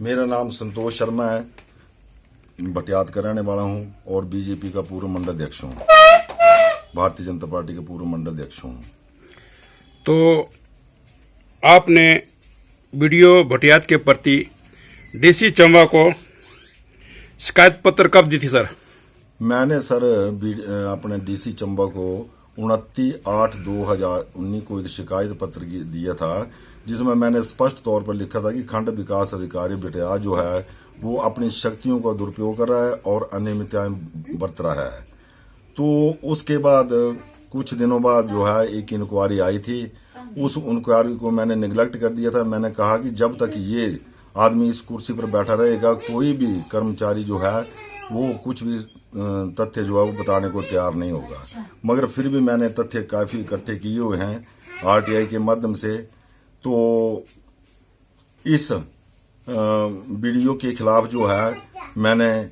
मेरा नाम संतोष शर्मा है, भटियात का रहने वाला हूं और बीजेपी का पूर्व मंडल अध्यक्ष हूं, भारतीय जनता पार्टी का पूर्व मंडल अध्यक्ष हूं। तो आपने वीडियो भटियात के प्रति डीसी चंबा को शिकायत पत्र कब दी थी सर? मैंने सर अपने डीसी चंबा को 29/8/2019 को एक शिकायत पत्र दिया था, जिसमें मैंने स्पष्ट तौर पर लिखा था कि खंड विकास अधिकारी भटियात जो है वो अपनी शक्तियों का दुरुपयोग कर रहा है और अनियमितताएं बरत रहा है। तो उसके बाद कुछ दिनों बाद जो है एक इंक्वायरी आई थी, उस इंक्वायरी को मैंने निगलेक्ट कर दिया था। मैंने कहा कि जब तक ये आदमी इस कुर्सी पर बैठा रहेगा, कोई भी कर्मचारी जो है वो कुछ भी तथ्य जो है वो बताने को तैयार नहीं होगा। मगर फिर भी मैंने तथ्य काफी इकट्ठे किए हुए हैं आरटीआई के माध्यम से। तो इस वीडियो के खिलाफ जो है मैंने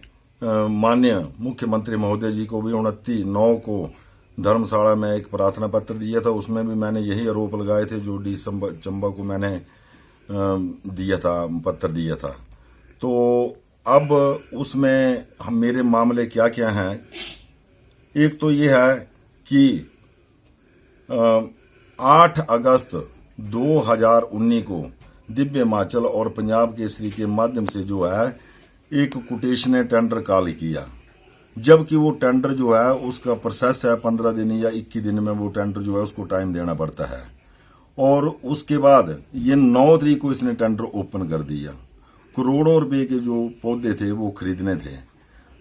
माननीय मुख्यमंत्री महोदय जी को भी 29/9 को धर्मशाला में एक प्रार्थना पत्र दिया था। उसमें भी मैंने यही आरोप लगाए थे जो डी चंबा को मैंने दिया था, पत्र दिया था। तो अब उसमें मेरे मामले क्या क्या हैं, एक तो ये है कि 8 अगस्त 2019 को दिव्य हिमाचल और पंजाब केसरी के माध्यम से जो है एक कोटेशन ने टेंडर कॉल किया, जबकि वो टेंडर जो है उसका प्रोसेस है 15 दिन या 21 दिन में वो टेंडर जो है उसको टाइम देना पड़ता है। और उसके बाद ये 9 तारीख को इसने टेंडर ओपन कर दिया। करोड़ों रुपए के जो पौधे थे वो खरीदने थे,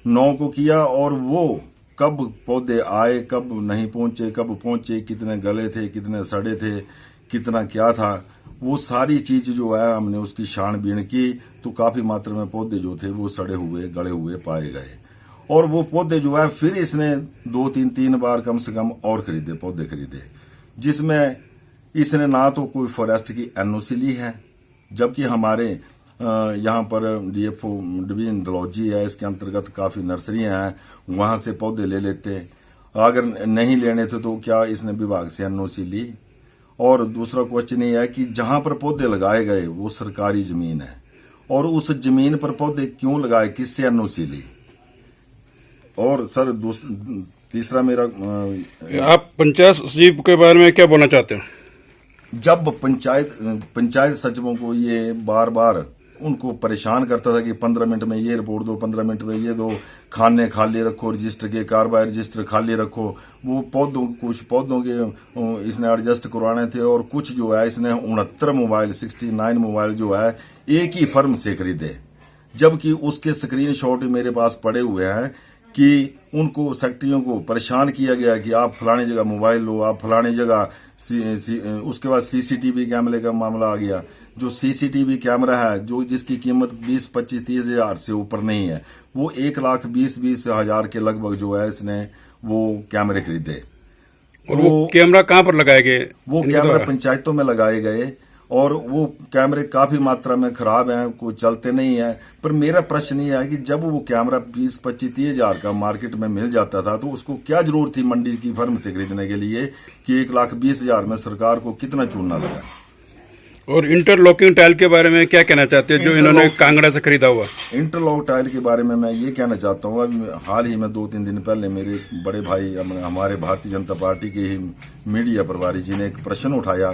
9 को किया। और वो कब पौधे आए, कब नहीं पहुंचे, कब पहुंचे, कितने गले थे, कितने सड़े थे, कितना क्या था, वो सारी चीज जो है हमने उसकी छानबीन की। तो काफी मात्रा में पौधे जो थे वो सड़े हुए, गले हुए पाए गए। और वो पौधे जो है फिर इसने 2-3 बार कम से कम और पौधे खरीदे, जिसमें इसने ना तो कोई फॉरेस्ट की एनओसी ली है, जबकि हमारे यहाँ पर डीएफओ डिवीजन डलहौजी है, इसके अंतर्गत काफी नर्सरियां हैं, वहां से पौधे ले लेते। अगर नहीं लेने थे तो क्या इसने विभाग से एनओसी ली? और दूसरा क्वेश्चन ये है कि जहां पर पौधे लगाए गए वो सरकारी जमीन है, और उस जमीन पर पौधे क्यों लगाए, किससे एनओसी ली? और सर तीसरा मेरा आप पंचायत सचिव के बारे में क्या बोलना चाहते हैं? जब पंचायत सचिवों को ये बार बार उनको परेशान करता था कि 15 मिनट में ये रिपोर्ट दो, 15 मिनट में ये दो, खाने खाली रखो, रजिस्टर के कार्रवाई रजिस्टर खाली रखो, वो कुछ पौधों के इसने एडजस्ट करवाने थे। और कुछ जो है इसने 69 मोबाइल जो है एक ही फर्म से खरीदे, जबकि उसके स्क्रीनशॉट मेरे पास पड़े हुए हैं कि उनको सेक्रेटरियों को परेशान किया गया कि आप फलानी जगह मोबाइल लो, आप फलानी जगह उसके बाद सीसीटीवी कैमरे का मामला आ गया। जो सीसीटीवी कैमरा है जो जिसकी कीमत 20-25-30 हजार से ऊपर नहीं है, वो 1,20,20 हजार के लगभग जो है इसने वो कैमरे खरीदे। और वो कैमरा कहाँ पर लगाए गए? वो कैमरा पंचायतों में लगाए गए और वो कैमरे काफी मात्रा में खराब हैं, कोई चलते नहीं है। पर मेरा प्रश्न ये है कि जब वो कैमरा 20-25-30 हजार का मार्केट में मिल जाता था तो उसको क्या जरूरत थी मंडी की फर्म से खरीदने के लिए कि 1,20,000 में सरकार को कितना चूना लगा? और इंटरलॉकिंग टाइल के बारे में क्या कहना चाहते हैं जो इन्होंने कांगड़ा से खरीदा हुआ? इंटरलॉक टाइल के बारे में मैं ये कहना चाहता हूँ, अभी हाल ही में 2-3 दिन पहले मेरे बड़े भाई हमारे भारतीय जनता पार्टी के ही मीडिया प्रभारी जी ने एक प्रश्न उठाया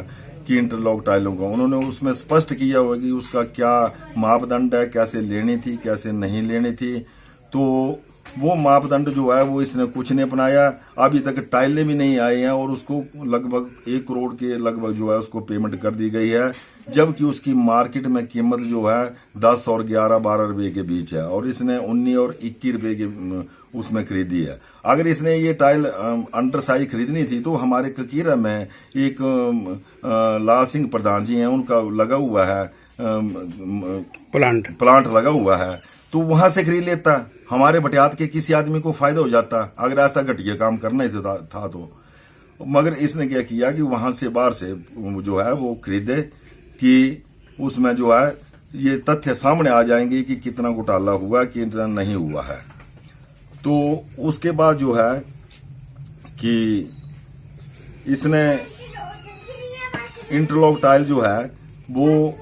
कि इंटरलॉक टाइलों का, उन्होंने उसमें स्पष्ट किया हुआ कि उसका क्या मापदंड है, कैसे लेनी थी, कैसे नहीं लेनी थी। तो वो मापदंड जो है वो इसने कुछ नहीं अपनाया, अभी तक टाइलें भी नहीं आई हैं और उसको लगभग 1 करोड़ के लगभग जो है उसको पेमेंट कर दी गई है, जबकि उसकी मार्केट में कीमत जो है 10 और 11-12 रुपए के बीच है और इसने 19 और 21 रुपए के उसमें खरीदी है। अगर इसने ये टाइल अंडर साइज खरीदनी थी तो हमारे ककीरा में एक लाल सिंह प्रधान जी हैं, उनका लगा हुआ है प्लांट लगा हुआ है, तो वहां से खरीद लेता, हमारे भटियात के किसी आदमी को फायदा हो जाता अगर ऐसा घटिया काम करना ही था तो। मगर इसने क्या किया कि वहां से बाहर से जो है वो खरीदे कि उसमें जो है ये तथ्य सामने आ जाएंगे कि कितना घोटाला हुआ कितना नहीं हुआ है। तो उसके बाद जो है कि इसने इंटरलॉक टाइल जो है वो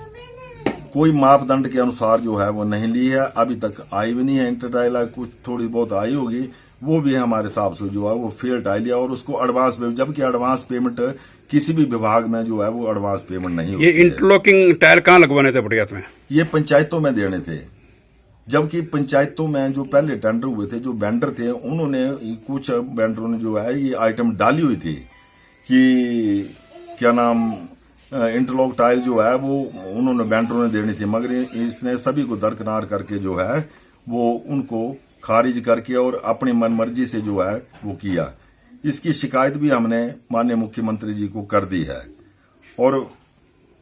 कोई मापदंड के अनुसार जो है वो नहीं ली है, अभी तक आई भी नहीं है। इंटर टाइल कुछ थोड़ी बहुत आई होगी, वो भी हमारे हिसाब से जो है वो फेल टाइल है, और उसको एडवांस पेमेंट, जबकि एडवांस पेमेंट किसी भी विभाग में जो है वो एडवांस पेमेंट नहीं होती ये है। इंटरलॉकिंग टाइल कहाँ लगवाने थे बटियात में? ये पंचायतों में देने थे, जबकि पंचायतों में जो पहले टेंडर हुए थे, जो वेंडर थे, उन्होंने कुछ वेंडरों ने जो है ये आइटम डाली हुई थी कि क्या नाम इंटरलॉक टाइल जो है वो उन्होंने वेंडरों ने देनी थी, मगर इसने सभी को दरकिनार करके जो है वो उनको खारिज करके और अपनी मन मर्जी से जो है वो किया। इसकी शिकायत भी हमने माननीय मुख्यमंत्री जी को कर दी है। और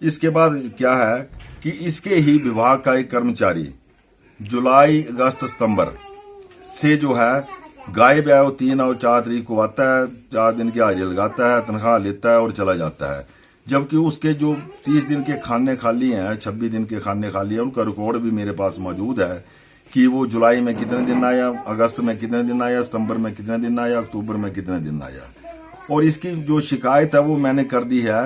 इसके बाद क्या है कि इसके ही विभाग का एक कर्मचारी जुलाई, अगस्त, सितंबर से जो है गायब है। वो 3 और 4 तारीख को आता है, 4 दिन की हाजिरी लगाता है, तनख्वाह लेता है और चला जाता है, जबकि उसके जो 30 दिन के खाने खाली हैं, 26 दिन के खाने खाली हैं, उनका रिकॉर्ड भी मेरे पास मौजूद है कि वो जुलाई में कितने दिन आया, अगस्त में कितने दिन आया, सितंबर में कितने दिन आया, अक्टूबर में कितने दिन आया। और इसकी जो शिकायत है वो मैंने कर दी है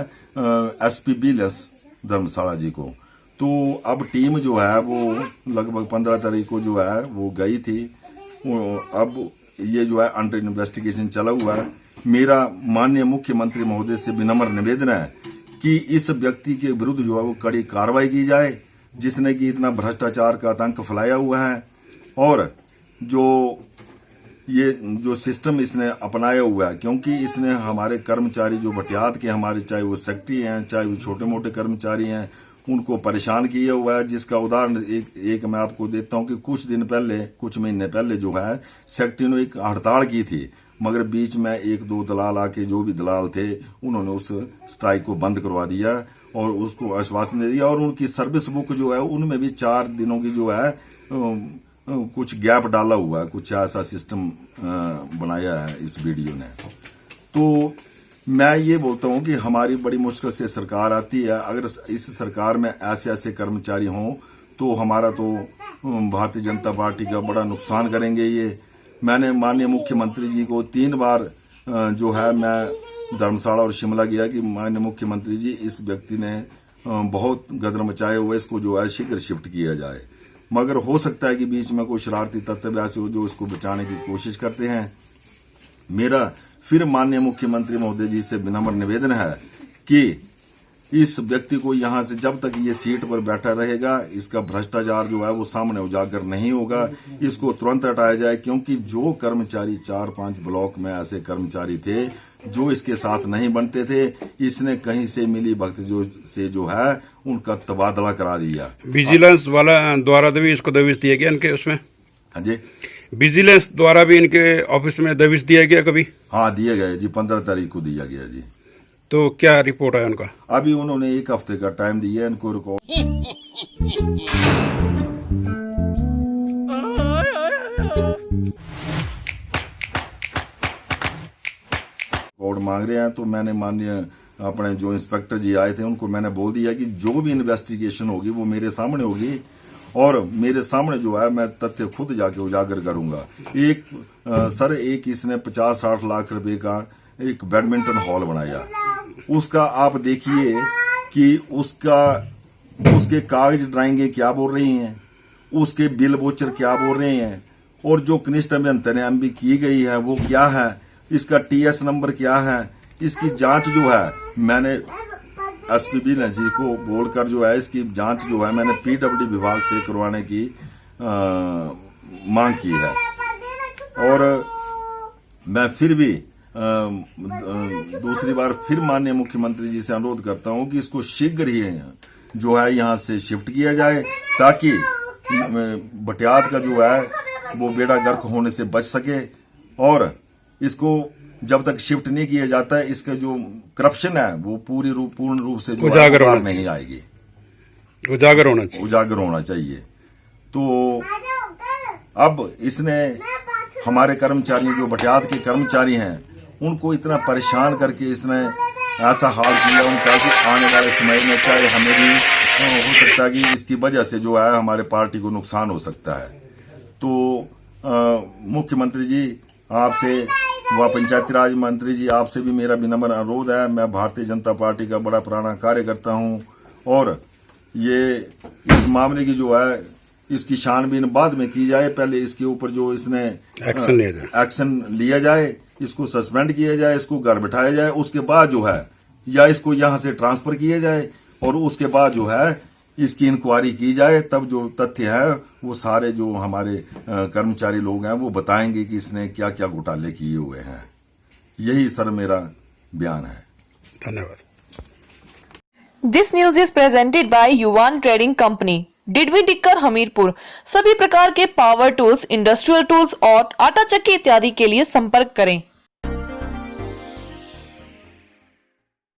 एसपी बिलस धर्मशाला जी को। तो अब टीम जो है वो लगभग 15 तारीख को जो है वो गई थी। अब ये जो है अंडर इन्वेस्टिगेशन चला हुआ है। मेरा माननीय मुख्यमंत्री महोदय से विनम्र निवेदन है कि इस व्यक्ति के विरुद्ध जो है वो कड़ी कार्रवाई की जाए, जिसने कि इतना भ्रष्टाचार का आतंक फैलाया हुआ है, और ये जो सिस्टम इसने अपनाया हुआ है, क्योंकि इसने हमारे कर्मचारी जो भटियात के हमारे, चाहे वो सेक्रेटरी हैं, चाहे वो छोटे मोटे कर्मचारी हैं, उनको परेशान किया हुआ है। जिसका उदाहरण एक मैं आपको देता हूं कि कुछ महीने पहले जो है सेक्रेटरी ने एक हड़ताल की थी, मगर बीच में 1-2 दलाल आके, जो भी दलाल थे, उन्होंने उस स्ट्राइक को बंद करवा दिया और उसको आश्वासन दे दिया। और उनकी सर्विस बुक जो है उनमें भी 4 दिनों की जो है कुछ गैप डाला हुआ है, कुछ ऐसा सिस्टम बनाया है इस वीडियो ने। तो मैं ये बोलता हूं कि हमारी बड़ी मुश्किल से सरकार आती है, अगर इस सरकार में ऐसे ऐसे कर्मचारी हों तो हमारा तो भारतीय जनता पार्टी का बड़ा नुकसान करेंगे ये। मैंने माननीय मुख्यमंत्री जी को 3 बार जो है मैं धर्मशाला और शिमला गया कि माननीय मुख्यमंत्री जी, इस व्यक्ति ने बहुत गदर मचाए हुए, इसको जो है शीघ्र शिफ्ट किया जाए। मगर हो सकता है कि बीच में कोई शरारती तत्व ऐसे हो जो इसको बचाने की कोशिश करते हैं। मेरा फिर माननीय मुख्यमंत्री महोदय जी से विनम्र निवेदन है कि इस व्यक्ति को यहां से जब तक ये सीट पर बैठा रहेगा, इसका भ्रष्टाचार जो है वो सामने उजागर नहीं होगा, इसको तुरंत हटाया जाए। क्योंकि जो कर्मचारी 4-5 ब्लॉक में ऐसे कर्मचारी थे जो इसके साथ नहीं बनते थे, इसने कहीं से मिली भक्त जो है उनका तबादला करा दिया। विजिलेंस वाला द्वारा भी इसको दबिश दिया गया इनके उसमें? हाँ जी, विजिलेंस द्वारा भी इनके ऑफिस में दबिश दिया गया कभी? हाँ, दिया गया जी, 15 तारीख को दिया गया जी। तो क्या रिपोर्ट है उनका? अभी उन्होंने 1 हफ्ते का टाइम दिया इनको रिकॉर्ड मांग रहे हैं। तो मैंने माननीय अपने जो इंस्पेक्टर जी आए थे उनको मैंने बोल दिया कि जो भी इन्वेस्टिगेशन होगी वो मेरे सामने होगी, और मेरे सामने जो है मैं तथ्य खुद जाके उजागर करूंगा। एक इसने 50-60 लाख रुपए का एक बैडमिंटन हॉल बनाया, उसका आप देखिए कि उसके कागज ड्राइंगे क्या बोल रही हैं, उसके बिल वोचर क्या बोल रहे हैं, और जो कनिष्ठ अभियंता ने एमबी की गई है वो क्या है, इसका टीएस नंबर क्या है, इसकी जांच जो है मैंने एसपी बिलस जी को बोलकर जो है इसकी जांच जो है मैंने पीडब्ल्यूडी विभाग से करवाने की मांग की है। और मैं फिर भी दूसरी बार फिर माननीय मुख्यमंत्री जी से अनुरोध करता हूं कि इसको शीघ्र ही जो है यहां से शिफ्ट किया जाए, ताकि भटियात का जो है वो बेड़ा गर्क होने से बच सके। और इसको जब तक शिफ्ट नहीं किया जाता है, इसका जो करप्शन है वो पूर्ण रूप से जो उजागर नहीं आएगी, उजागर होना चाहिए। तो अब इसने हमारे कर्मचारी जो भटियात के कर्मचारी हैं उनको इतना परेशान करके इसने ऐसा हाल किया उनका कि आने वाले समय में चाहे हमें भी हो सकता है कि इसकी वजह से जो है हमारे पार्टी को नुकसान हो सकता है। तो मुख्यमंत्री जी आपसे व पंचायती राज मंत्री जी आपसे भी मेरा विनम्र अनुरोध है। मैं भारतीय जनता पार्टी का बड़ा पुराना कार्यकर्ता हूं, और ये इस मामले की जो है इसकी छानबीन बाद में की जाए, पहले इसके ऊपर जो इसने एक्शन लिया जाए, इसको सस्पेंड किया जाए, इसको घर बिठाया जाए, उसके बाद जो है या इसको यहां से ट्रांसफर किया जाए और उसके बाद जो है इसकी इंक्वायरी की जाए। तब जो तथ्य है वो सारे जो हमारे कर्मचारी लोग हैं वो बताएंगे कि इसने क्या क्या घोटाले किए हुए हैं। यही सर मेरा बयान है। धन्यवाद। This news is presented by युवान ट्रेडिंग कंपनी, डिडवी टिक्कर, हमीरपुर। सभी प्रकार के पावर टूल्स, इंडस्ट्रियल टूल्स और आटा चक्की इत्यादि के लिए संपर्क करें।